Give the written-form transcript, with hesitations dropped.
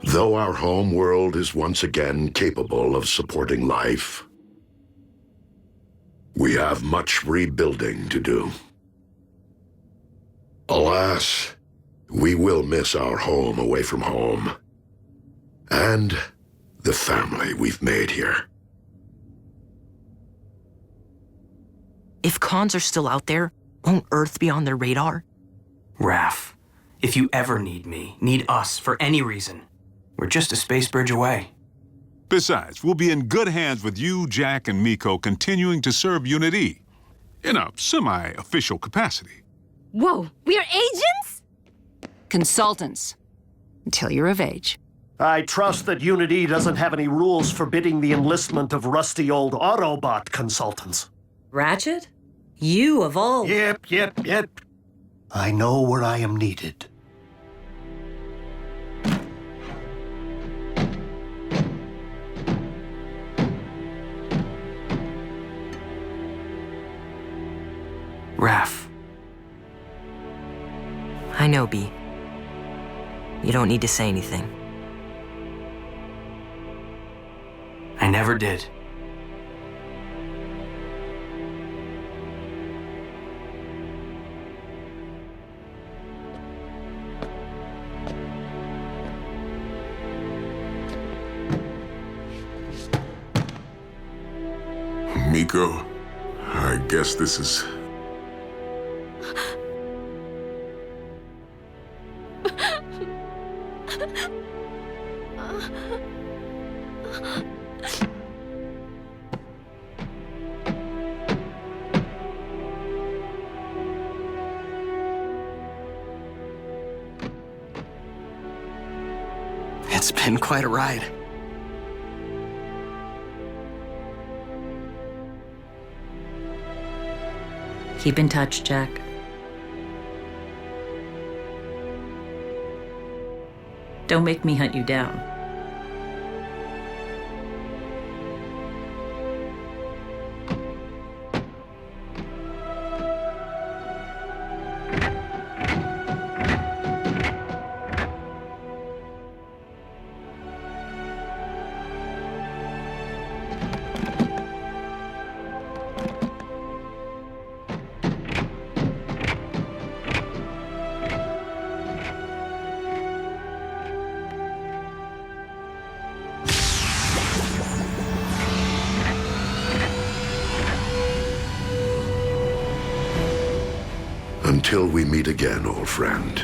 Though our home world is once again capable of supporting life, we have much rebuilding to do. Alas, we will miss our home away from home, and the family we've made here. If cons are still out there, won't Earth be on their radar? Raph, if you ever need me, need us for any reason, we're just a space bridge away. Besides, we'll be in good hands with you, Jack, and Miko continuing to serve Unit E in a semi-official capacity. Whoa, we are agents? Consultants. Until you're of age. I trust that Unit E doesn't have any rules forbidding the enlistment of rusty old Autobot consultants. Ratchet? You of all... Yep. I know where I am needed. Raph. I know, B. You don't need to say anything. I never did. Miko, I guess this is... It's been quite a ride. Keep in touch, Jack. Don't make me hunt you down. Until we meet again, old friend.